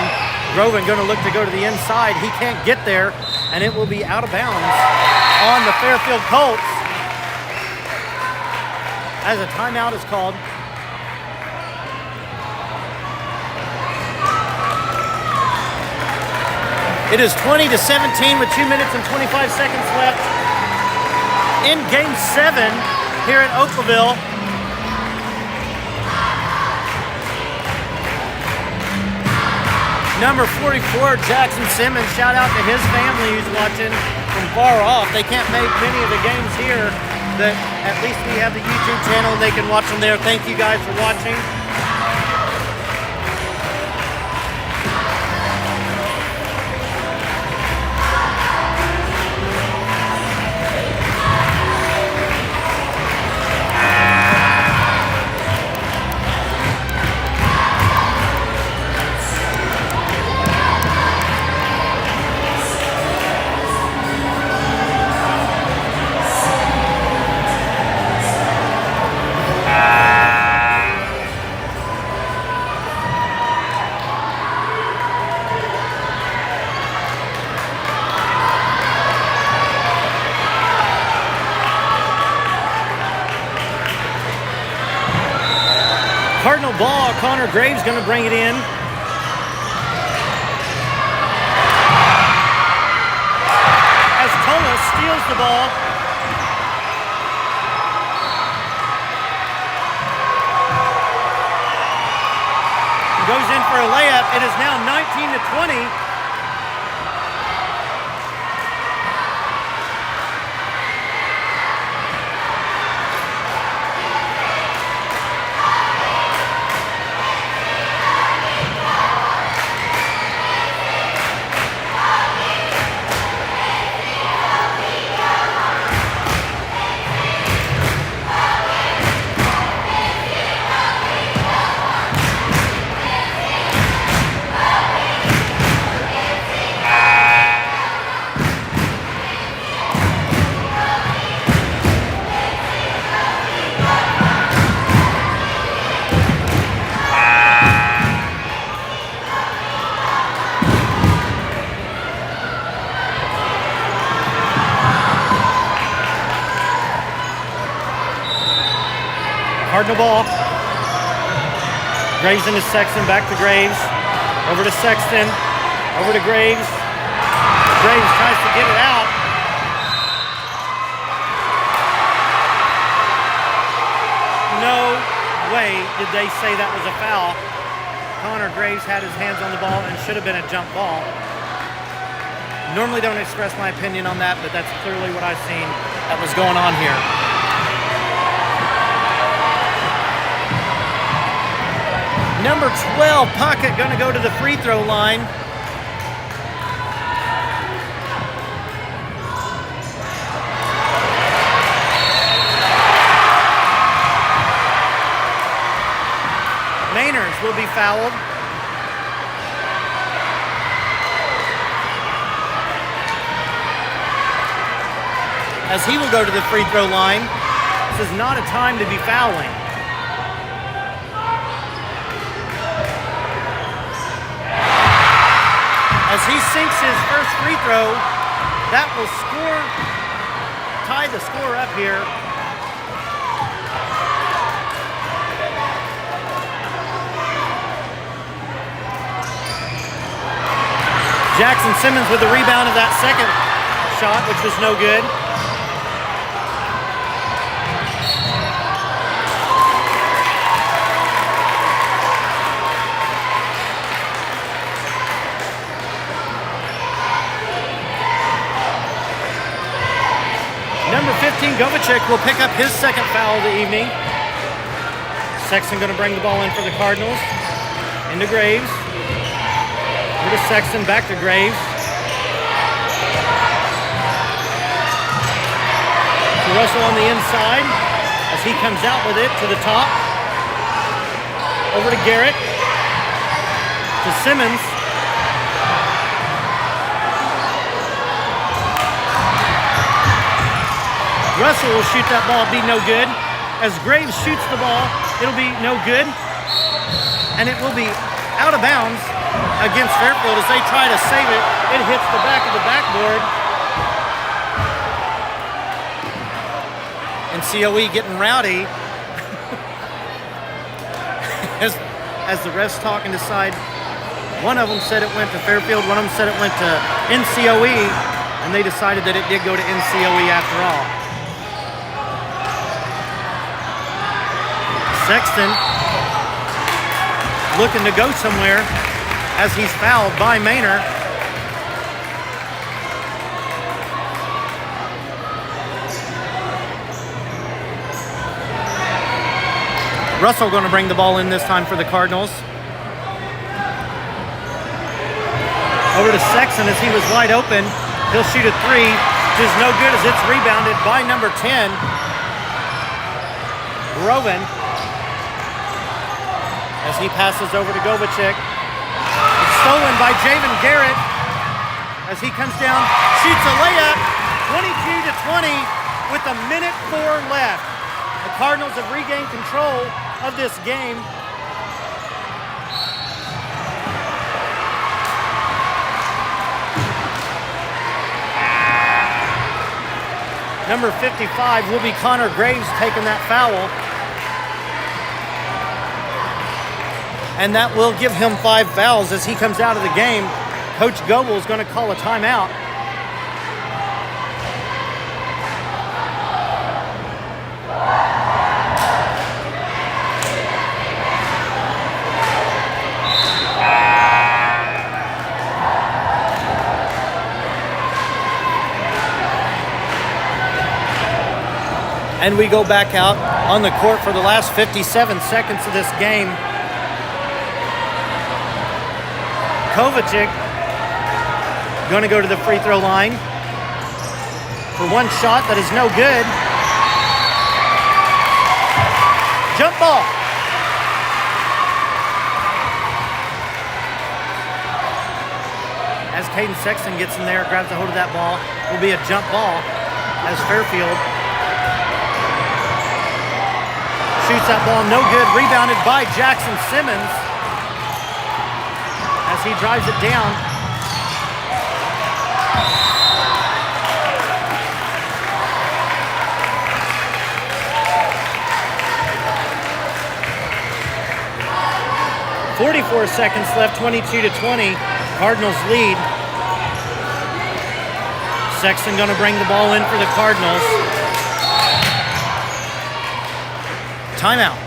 A: Groven going to look to go to the inside. He can't get there, and it will be out of bounds on the Fairfield Colts as a timeout is called. It is 20-17 with 2 minutes and 25 seconds left in Game 7 here at Oakville. Number 44, Jackson Simmons. Shout out to his family who's watching from far off. They can't make many of the games here, but at least we have the YouTube channel and they can watch them there. Thank you guys for watching. Cardinal ball, Connor Graves going to bring it in. As Tola steals the ball. Goes in for a layup. It is now 19-20. Cardinal ball. Graves into Sexton, back to Graves. Over to Sexton, over to Graves. Graves tries to get it out. No way did they say that was a foul. Connor Graves had his hands on the ball and should have been a jump ball. Normally don't express my opinion on that, but that's clearly what I've seen that was going on here. Number 12, Pocket, going to go to the free throw line. Mainers will be fouled. As he will go to the free throw line. This is not a time to be fouling. As he sinks his first free throw, that will tie the score up here. Jackson Simmons with the rebound of that second shot, which was no good. Number 15, Martin Govicek will pick up his second foul of the evening. Sexton going to bring the ball in for the Cardinals. Into Graves. Over to Sexton, back to Graves. To Russell on the inside as he comes out with it to the top. Over to Garrett. To Simmons. Russell will shoot that ball, be no good. As Graves shoots the ball, it'll be no good. And it will be out of bounds against Fairfield as they try to save it. It hits the back of the backboard. NCOE getting rowdy as the refs talk and decide. One of them said it went to Fairfield, one of them said it went to NCOE, and they decided that it did go to NCOE after all. Sexton looking to go somewhere as he's fouled by Maynor. Russell going to bring the ball in this time for the Cardinals. Over to Sexton as he was wide open. He'll shoot a three, which is no good as it's rebounded by number 10, Groven. As he passes over to Govicek. It's stolen by Javen Garrett as he comes down, shoots a layup, 22-20 with a minute 4 left. The Cardinals have regained control of this game. Number 55 will be Connor Graves taking that foul. And that will give him 5 fouls as he comes out of the game. Coach Goebel is going to call a timeout. And we go back out on the court for the last 57 seconds of this game. Kovacic going to go to the free throw line for one shot that is no good. Jump ball. As Caden Sexton gets in there, grabs a hold of that ball, will be a jump ball as Fairfield shoots that ball, no good. Rebounded by Jackson Simmons as he drives it down. .44 seconds left, 22-20. Cardinals lead. Sexton going to bring the ball in for the Cardinals. Timeout.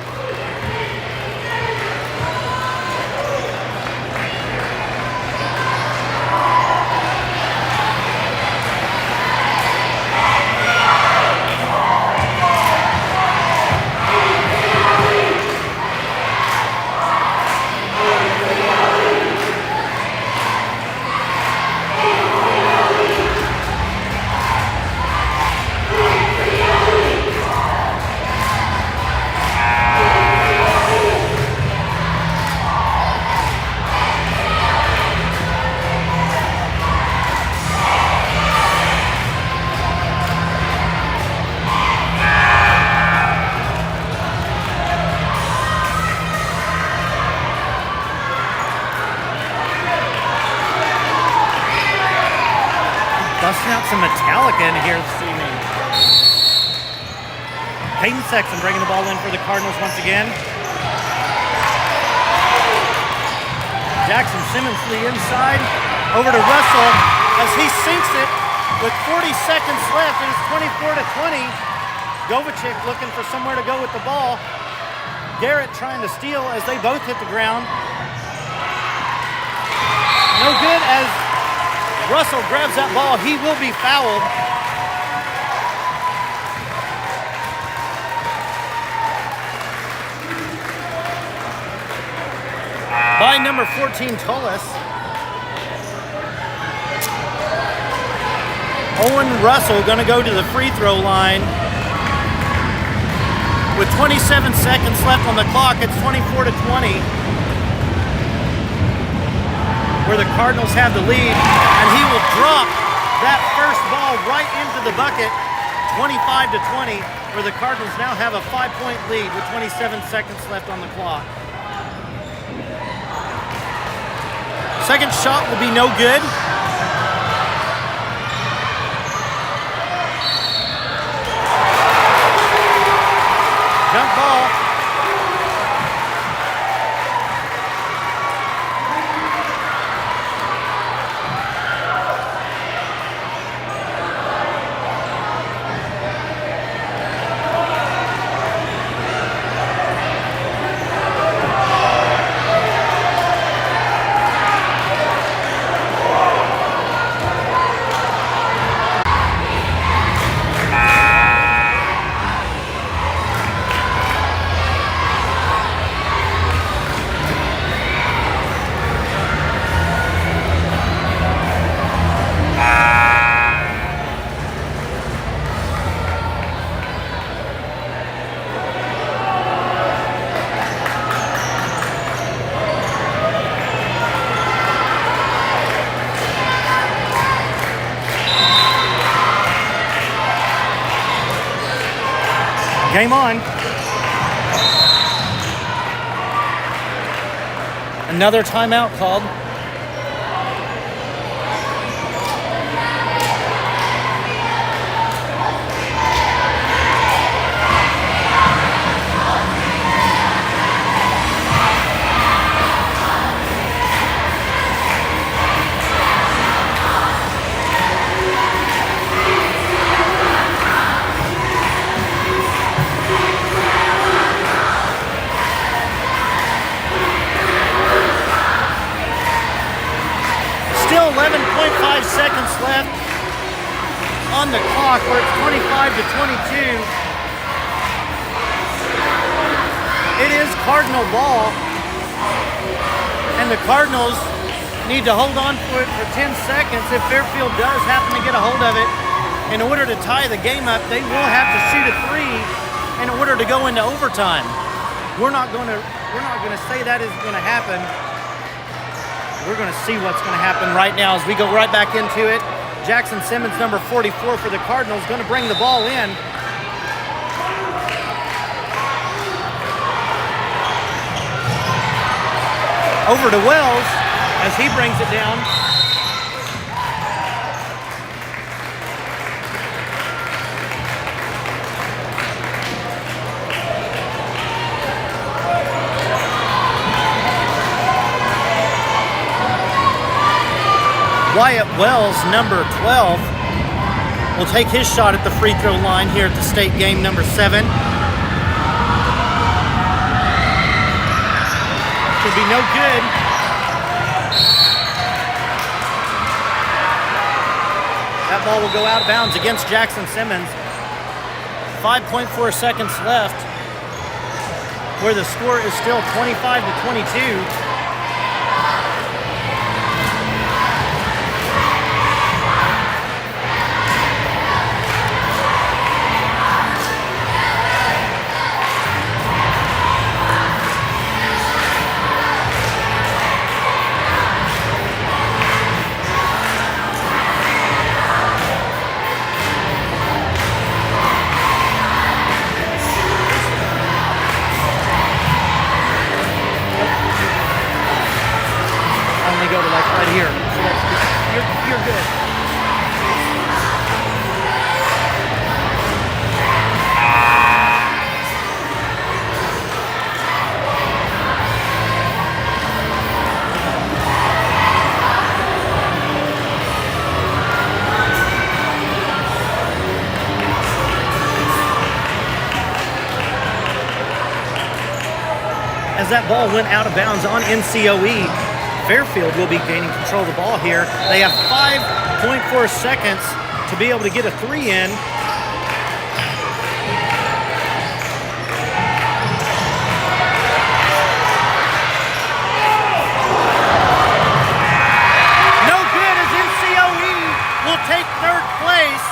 A: Busting out some Metallica in here this evening. Caden Sexton bringing the ball in for the Cardinals once again. Jackson Simmons to the inside. Over to Russell as he sinks it with 40 seconds left. It is 24-20. Govicek looking for somewhere to go with the ball. Garrett trying to steal as they both hit the ground. No good as Russell grabs that ball. He will be fouled. by number 14, Tullis. Owen Russell going to go to the free throw line. With 27 seconds left on the clock, it's 24-20. Where the Cardinals have the lead. And he will drop that first ball right into the bucket. 25-20, where the Cardinals now have a 5-point lead with 27 seconds left on the clock. Second shot will be no good. Jump ball. Game on. Another timeout called. Still 11.5 seconds left on the clock, where it's 25-22. It is Cardinal ball, and the Cardinals need to hold on to it for 10 seconds. If Fairfield does happen to get a hold of it, in order to tie the game up, they will have to shoot a three in order to go into overtime. We're not going to say that is going to happen. We're going to see what's going to happen right now as we go right back into it. Jackson Simmons, number 44 for the Cardinals, going to bring the ball in. Over to Wells as he brings it down. Wyatt Wells, number 12, will take his shot at the free throw line here at the state game, number 7. Should be no good. That ball will go out of bounds against Jackson Simmons. 5.4 seconds left, where the score is still 25-22. Go to like right here. So that's, you're good. As that ball went out of bounds on NCOE, Fairfield will be gaining control of the ball here. They have 5.4 seconds to be able to get a three in. will take third place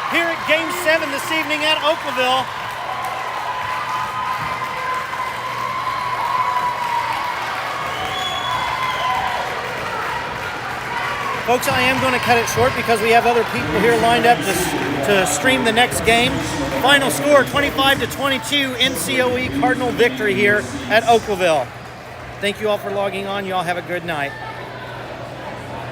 A: here at Game 7 this evening at Oakville. Folks, I am going to cut it short because we have other people here lined up to stream the next game. Final score, 25-22, NCOE Cardinal victory here at Oakville. Thank you all for logging on. You all have a good night.